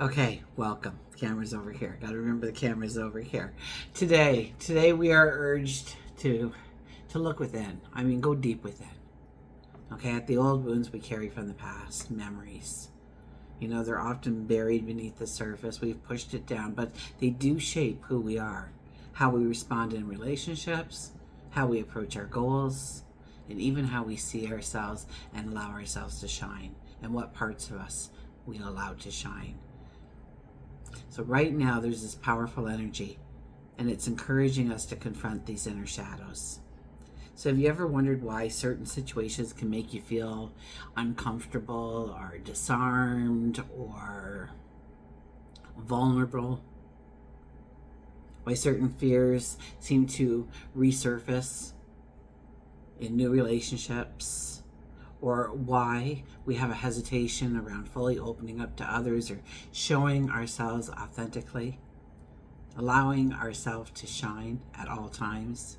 Okay, welcome. Camera's over here. Got to remember the camera's over here. Today we are urged to look within. I mean, go deep within. Okay, at the old wounds we carry from the past, memories. You know, they're often buried beneath the surface. We've pushed it down, but they do shape who we are, how we respond in relationships, how we approach our goals, and even how we see ourselves and allow ourselves to shine, and what parts of us we allow to shine. So right now there's this powerful energy, and it's encouraging us to confront these inner shadows. So have you ever wondered why certain situations can make you feel uncomfortable or disarmed or vulnerable? Why certain fears seem to resurface in new relationships? Or why we have a hesitation around fully opening up to others or showing ourselves authentically, allowing ourselves to shine at all times?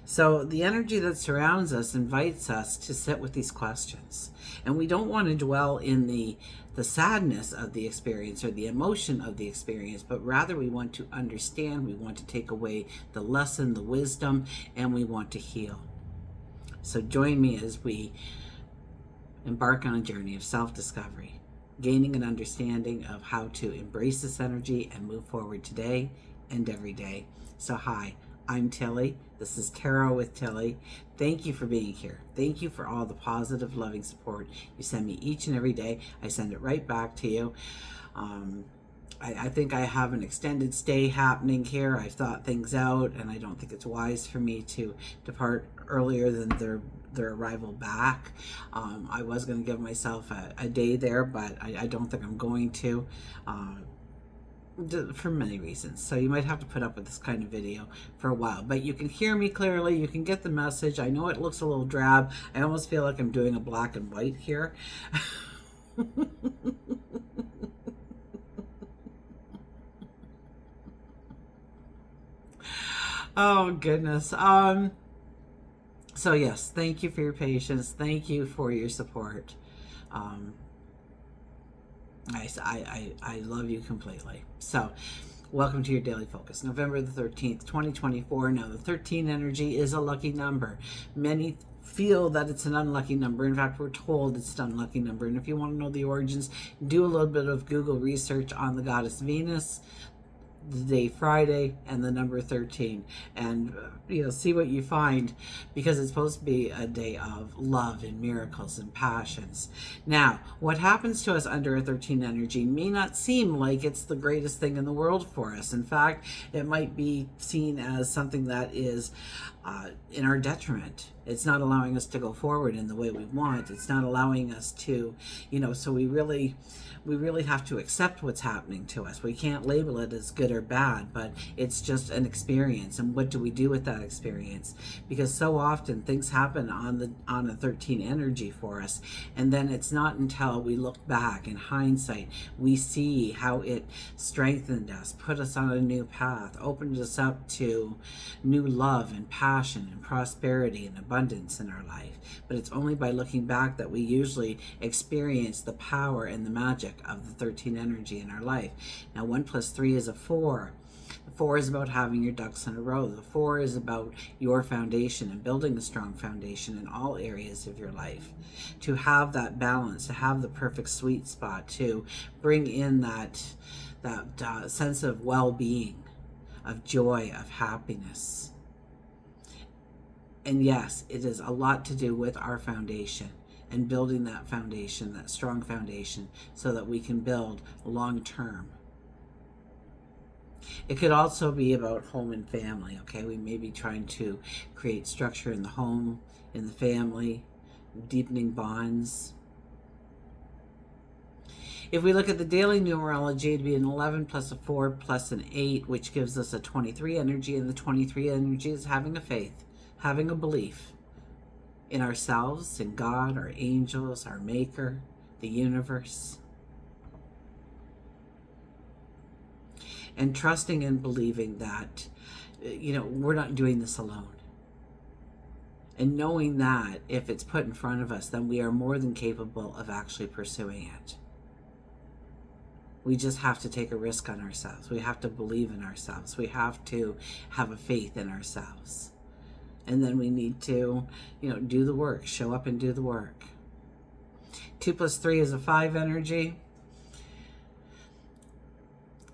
So the energy that surrounds us invites us to sit with these questions. And we don't want to dwell in the sadness of the experience or the emotion of the experience, but rather we want to understand, we want to take away the lesson, the wisdom, and we want to heal. So join me as we embark on a journey of self-discovery, gaining an understanding of how to embrace this energy and move forward today and every day. So hi, I'm Tilly. This is Tarot with Tilly. Thank you for being here. Thank you for all the positive, loving support you send me each and every day. I send it right back to you. I think I have an extended stay happening here. I've thought things out, and I don't think it's wise for me to depart earlier than their arrival back. I was going to give myself a day there, but I don't think I'm going to. For many reasons. So you might have to put up with this kind of video for a while, but you can hear me clearly, you can get the message. I know it looks a little drab. I almost feel like I'm doing a black and white here. Oh goodness. So yes, thank you for your patience. Thank you for your support. I love you completely. So welcome to your daily focus, November the 13th, 2024. Now the 13 energy is a lucky number. Many feel that it's an unlucky number. In fact, we're told it's an unlucky number. And if you want to know the origins, do a little bit of Google research on the goddess Venus, the day Friday, and the number 13, and see what you find, because it's supposed to be a day of love and miracles and passions. Now, what happens to us under a 13 energy may not seem like it's the greatest thing in the world for us. In fact, it might be seen as something that is in our detriment. It's not allowing us to go forward in the way we want. It's not allowing us to, so we really have to accept what's happening to us. We can't label it as good or bad, but it's just an experience. And what do we do with that experience? Because so often things happen on a 13 energy for us, and then it's not until we look back in hindsight we see how it strengthened us, put us on a new path, opened us up to new love and passion and prosperity and abundance in our life. But it's only by looking back that we usually experience the power and the magic of the 13 energy in our life. Now 1 + 3 is a 4. The 4 is about having your ducks in a row. The 4 is about your foundation and building a strong foundation in all areas of your life. To have that balance, to have the perfect sweet spot, to bring in that sense of well-being, of joy, of happiness. And yes, it is a lot to do with our foundation and building that foundation, that strong foundation, so that we can build long term. It could also be about home and family, okay? We may be trying to create structure in the home, in the family, deepening bonds. If we look at the daily numerology, it'd be an 11 plus a 4 plus an 8, which gives us a 23 energy, and the 23 energy is having a faith, having a belief in ourselves, in God, our angels, our maker, the universe. And trusting and believing that, we're not doing this alone. And knowing that if it's put in front of us, then we are more than capable of actually pursuing it. We just have to take a risk on ourselves. We have to believe in ourselves. We have to have a faith in ourselves. And then we need to, do the work, show up and do the work. 2 + 3 is a 5 energy.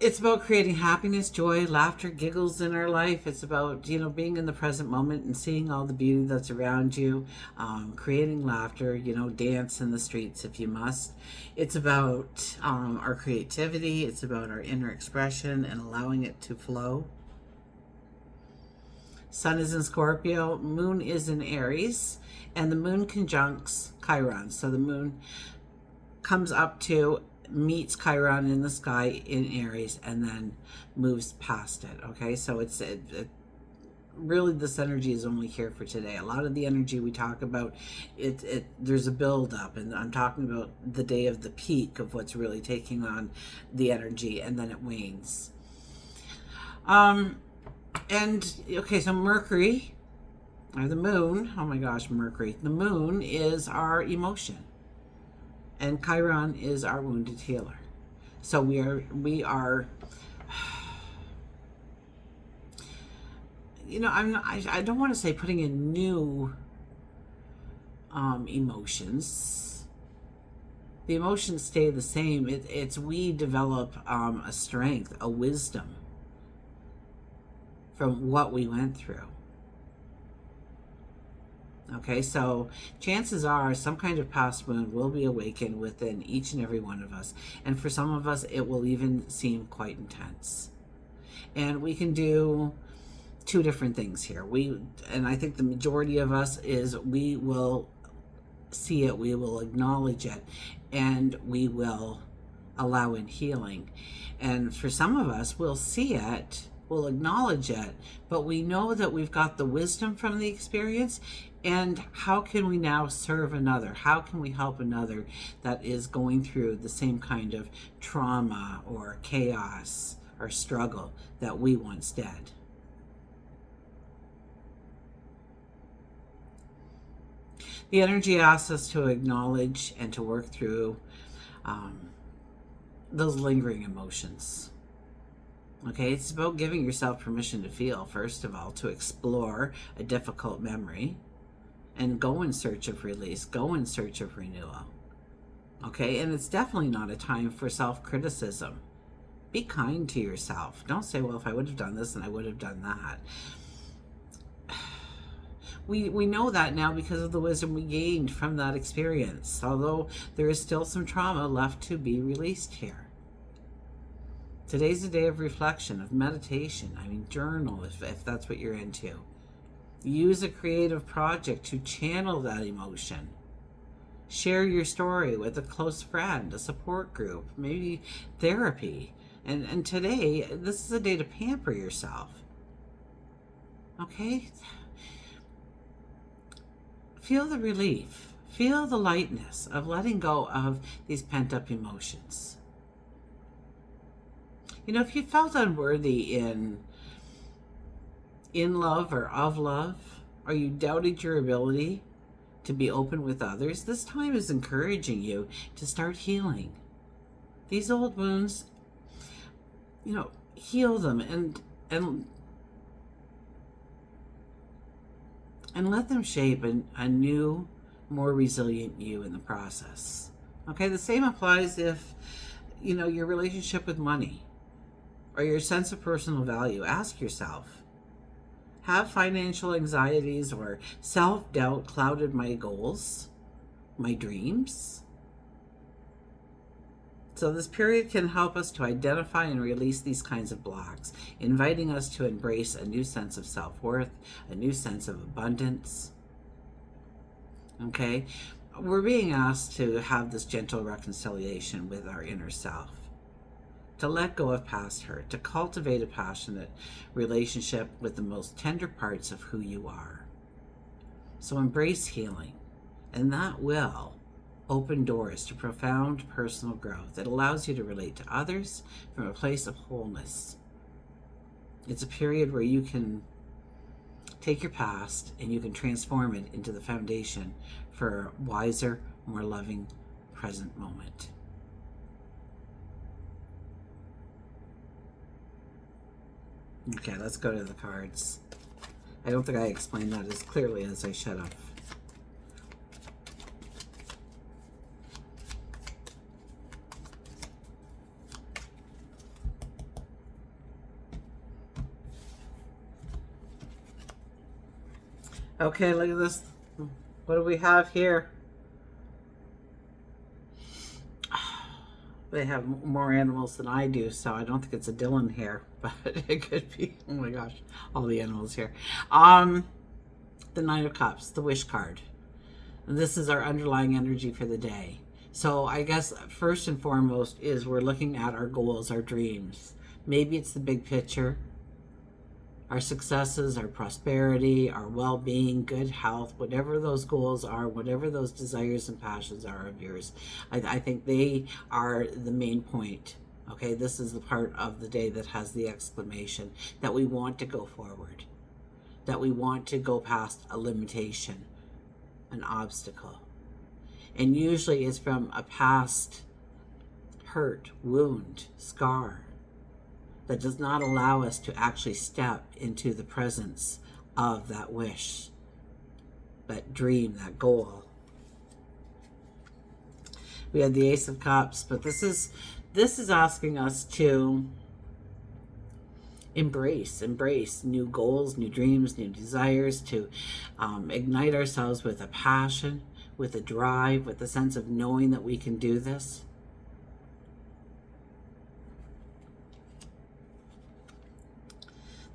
It's about creating happiness, joy, laughter, giggles in our life. It's about, being in the present moment and seeing all the beauty that's around you, creating laughter, dance in the streets if you must. It's about our creativity. It's about our inner expression and allowing it to flow. Sun is in Scorpio, moon is in Aries, and the moon conjuncts Chiron. So the moon comes up to, meets Chiron in the sky in Aries, and then moves past it. Okay, so it's really, this energy is only here for today. A lot of the energy we talk about, there's a build up, and I'm talking about the day of the peak of what's really taking on the energy, and then it wanes. And okay, so Mercury, or the moon, oh my gosh, Mercury, the moon is our emotion, and Chiron is our wounded healer. So we are I don't want to say putting in new emotions. The emotions stay the same. It's we develop a strength, a wisdom from what we went through. Okay, so chances are some kind of past wound will be awakened within each and every one of us. And for some of us, it will even seem quite intense. And we can do 2 different things here. And I think the majority of us we will see it, we will acknowledge it, and we will allow in healing. And for some of us, we'll see it, we'll acknowledge it, but we know that we've got the wisdom from the experience. And how can we now serve another? How can we help another that is going through the same kind of trauma or chaos or struggle that we once did? The energy asks us to acknowledge and to work through those lingering emotions. Okay, it's about giving yourself permission to feel, first of all, to explore a difficult memory, and go in search of release, go in search of renewal. Okay, and it's definitely not a time for self-criticism. Be kind to yourself. Don't say, well, if I would have done this, then I would have done that. We know that now because of the wisdom we gained from that experience, although there is still some trauma left to be released here. Today's a day of reflection, of meditation. Journal if that's what you're into. Use a creative project to channel that emotion. Share your story with a close friend, a support group, maybe therapy. And today, this is a day to pamper yourself. Okay? Feel the relief. Feel the lightness of letting go of these pent-up emotions. If you felt unworthy in love or of love, or you doubted your ability to be open with others, this time is encouraging you to start healing. These old wounds, heal them and let them shape a new, more resilient you in the process. Okay, the same applies if, your relationship with money or your sense of personal value. Ask yourself, have financial anxieties or self-doubt clouded my goals, my dreams? So this period can help us to identify and release these kinds of blocks, inviting us to embrace a new sense of self-worth, a new sense of abundance. Okay? We're being asked to have this gentle reconciliation with our inner self, to let go of past hurt, to cultivate a passionate relationship with the most tender parts of who you are. So embrace healing, and that will open doors to profound personal growth. It allows you to relate to others from a place of wholeness. It's a period where you can take your past and you can transform it into the foundation for a wiser, more loving present moment. Okay, let's go to the cards. I don't think I explained that as clearly as I should have. Okay, look at this. What do we have here? They have more animals than I do, so I don't think it's a Dylan here, but it could be. Oh my gosh, all the animals here. The Nine of Cups, the Wish card. And this is our underlying energy for the day. So I guess first and foremost is we're looking at our goals, our dreams. Maybe it's the big picture. Our successes, our prosperity, our well-being, good health, whatever those goals are, whatever those desires and passions are of yours, I think they are the main point. Okay, this is the part of the day that has the exclamation, that we want to go forward, that we want to go past a limitation, an obstacle. And usually it's from a past hurt, wound, scar, that does not allow us to actually step into the presence of that wish, that dream, that goal. We had the Ace of Cups, but this is asking us to embrace new goals, new dreams, new desires, to ignite ourselves with a passion, with a drive, with a sense of knowing that we can do this.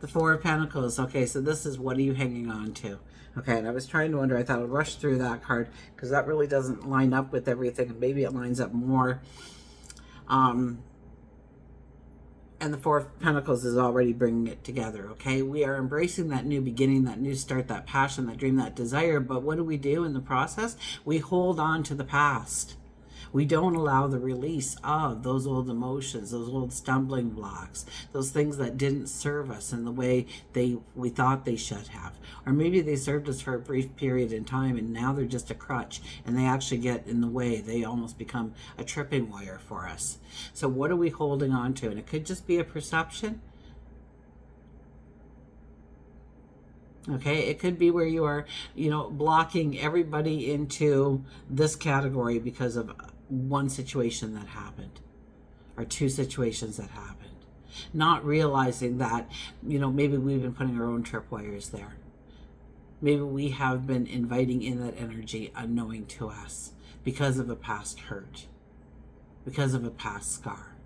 The Four of Pentacles. Okay, so this is, what are you hanging on to? Okay, and I was trying to wonder, I thought I'd rush through that card because that really doesn't line up with everything, and maybe it lines up more. And the Four of Pentacles is already bringing it together, okay? We are embracing that new beginning, that new start, that passion, that dream, that desire, but what do we do in the process? We hold on to the past. We don't allow the release of those old emotions, those old stumbling blocks, those things that didn't serve us in the way we thought they should have. Or maybe they served us for a brief period in time and now they're just a crutch and they actually get in the way. They almost become a tripping wire for us. So what are we holding on to? And it could just be a perception. Okay, it could be where you are, blocking everybody into this category because of one situation that happened or two situations that happened. Not realizing that, maybe we've been putting our own tripwires there. Maybe we have been inviting in that energy unknowing to us because of a past hurt, because of a past scar.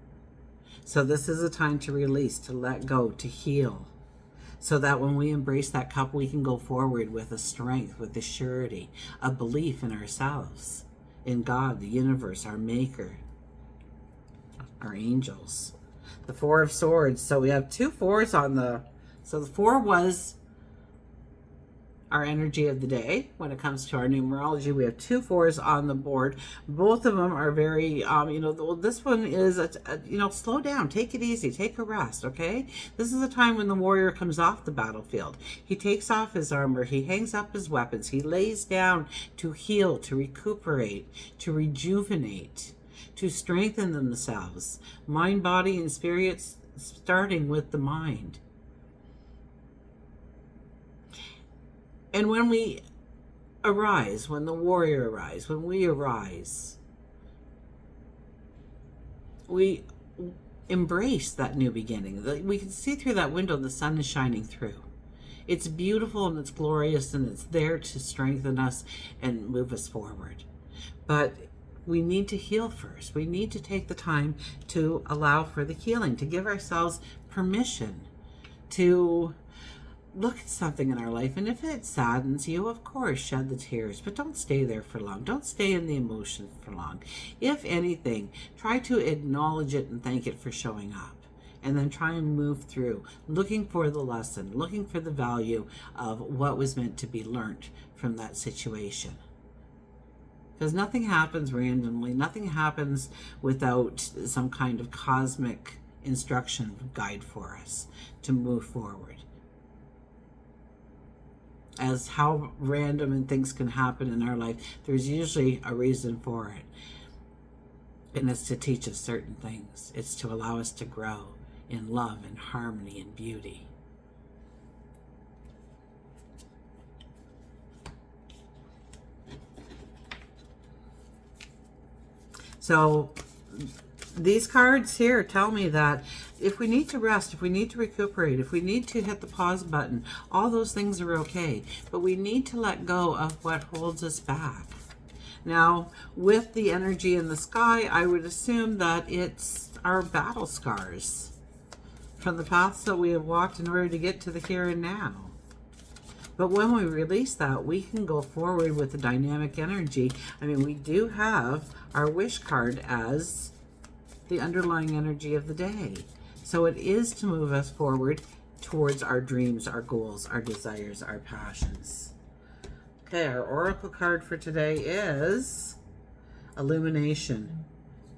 So this is a time to release, to let go, to heal. So that when we embrace that cup, we can go forward with a strength, with a surety, a belief in ourselves, in God, the universe, our maker, our angels. The Four of Swords. So we have two fours on so the four was our energy of the day. When it comes to our numerology, we have two fours on the board. Both of them are very, this one is, slow down, take it easy, take a rest, okay? This is a time when the warrior comes off the battlefield. He takes off his armor, he hangs up his weapons, he lays down to heal, to recuperate, to rejuvenate, to strengthen themselves. Mind, body, and spirits, starting with the mind. And when we arise, when the warrior arises, when we arise, we embrace that new beginning. We can see through that window, the sun is shining through. It's beautiful and it's glorious and it's there to strengthen us and move us forward. But we need to heal first. We need to take the time to allow for the healing, to give ourselves permission to look at something in our life, and if it saddens you, of course, shed the tears, but don't stay there for long. Don't stay in the emotion for long. If anything, try to acknowledge it and thank it for showing up, and then try and move through, looking for the lesson, looking for the value of what was meant to be learned from that situation. Because nothing happens randomly. Nothing happens without some kind of cosmic instruction guide for us to move forward. As how random and things can happen in our life, there's usually a reason for it. And it's to teach us certain things. It's to allow us to grow in love and harmony and beauty. So these cards here tell me that if we need to rest, if we need to recuperate, if we need to hit the pause button, all those things are okay. But we need to let go of what holds us back. Now, with the energy in the sky, I would assume that it's our battle scars from the paths that we have walked in order to get to the here and now. But when we release that, we can go forward with the dynamic energy. I mean, we do have our wish card as the underlying energy of the day. So it is to move us forward towards our dreams, our goals, our desires, our passions. Okay, our oracle card for today is Illumination.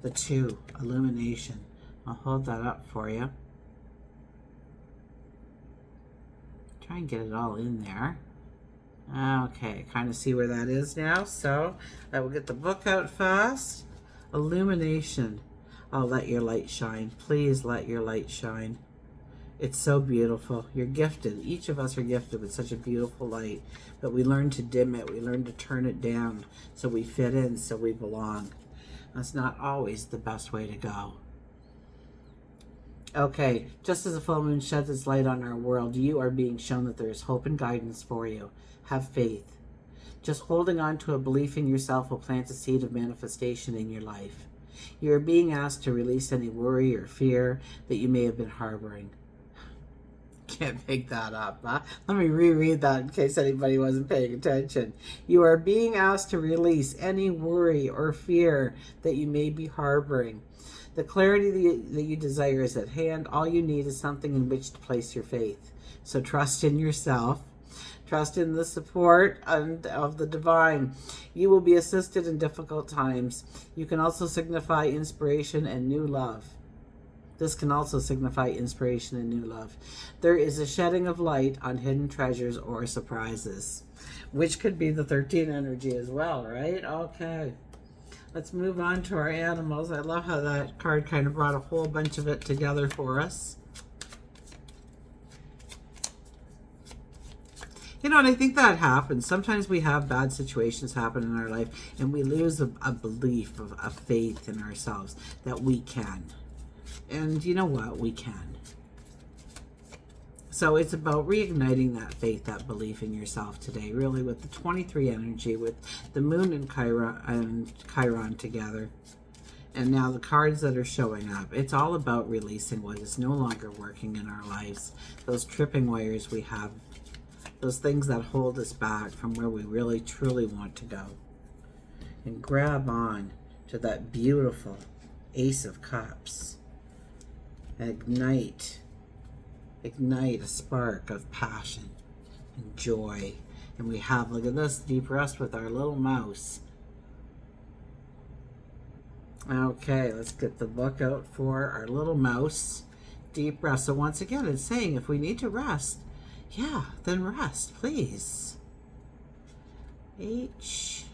The 2, Illumination. I'll hold that up for you. Try and get it all in there. Okay, kind of see where that is now. So I will get the book out fast. Illumination. Oh, let your light shine. Please let your light shine. It's so beautiful. You're gifted. Each of us are gifted with such a beautiful light. But we learn to dim it. We learn to turn it down so we fit in, so we belong. That's not always the best way to go. Okay, just as the full moon sheds its light on our world, you are being shown that there is hope and guidance for you. Have faith. Just holding on to a belief in yourself will plant a seed of manifestation in your life. You are being asked to release any worry or fear that you may have been harboring. Can't make that up, huh? Let me reread that in case anybody wasn't paying attention. You are being asked to release any worry or fear that you may be harboring. The clarity that you desire is at hand. All you need is something in which to place your faith. So trust in yourself. Trust in the support of the divine. You will be assisted in difficult times. You can also signify inspiration and new love. This can also signify inspiration and new love. There is a shedding of light on hidden treasures or surprises, which could be the 13 energy as well, right? Okay. Let's move on to our animals. I love how that card kind of brought a whole bunch of it together for us. You know, and I think that happens. Sometimes we have bad situations happen in our life, and we lose a belief, a faith in ourselves that we can. And you know what? We can. So it's about reigniting that faith, that belief in yourself today, really, with the 23 energy, with the moon and Chiron together. And now the cards that are showing up, it's all about releasing what is no longer working in our lives. Those tripping wires we have, those things that hold us back from where we really, truly want to go. And grab on to that beautiful Ace of Cups. Ignite a spark of passion and joy. And we have, look at this, deep rest with our little mouse. Okay, let's get the book out for our little mouse. Deep rest. So once again, it's saying if we need to rest, yeah, then rest, please. H.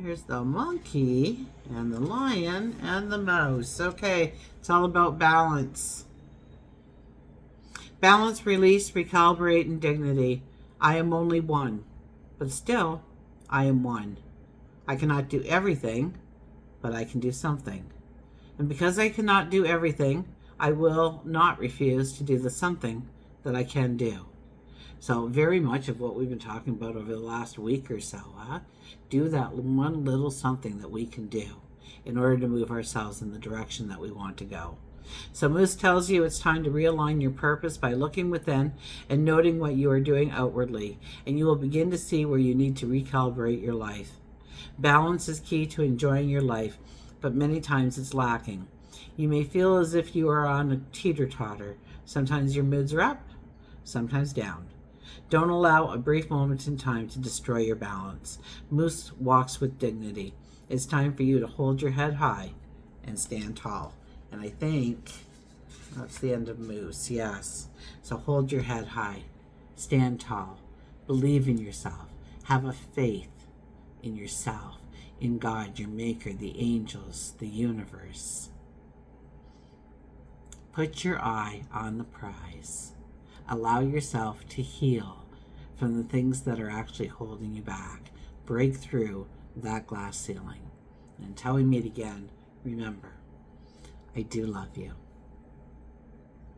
Here's the monkey and the lion and the mouse. Okay, it's all about balance. Balance, release, recalibrate, and dignity. I am only one, but still, I am one. I cannot do everything, but I can do something. And because I cannot do everything, I will not refuse to do the something that I can do. So very much of what we've been talking about over the last week or so, do that one little something that we can do in order to move ourselves in the direction that we want to go. So Moose tells you it's time to realign your purpose by looking within and noting what you are doing outwardly, and you will begin to see where you need to recalibrate your life. Balance is key to enjoying your life, but many times it's lacking. You may feel as if you are on a teeter-totter. Sometimes your moods are up, sometimes down. Don't allow a brief moment in time to destroy your balance. Moose walks with dignity. It's time for you to hold your head high and stand tall. And I think that's the end of Moose, yes. So hold your head high, stand tall, believe in yourself, have a faith in yourself, in God, your maker, the angels, the universe. Put your eye on the prize. Allow yourself to heal from the things that are actually holding you back. Break through that glass ceiling. And until we meet again, remember, I do love you.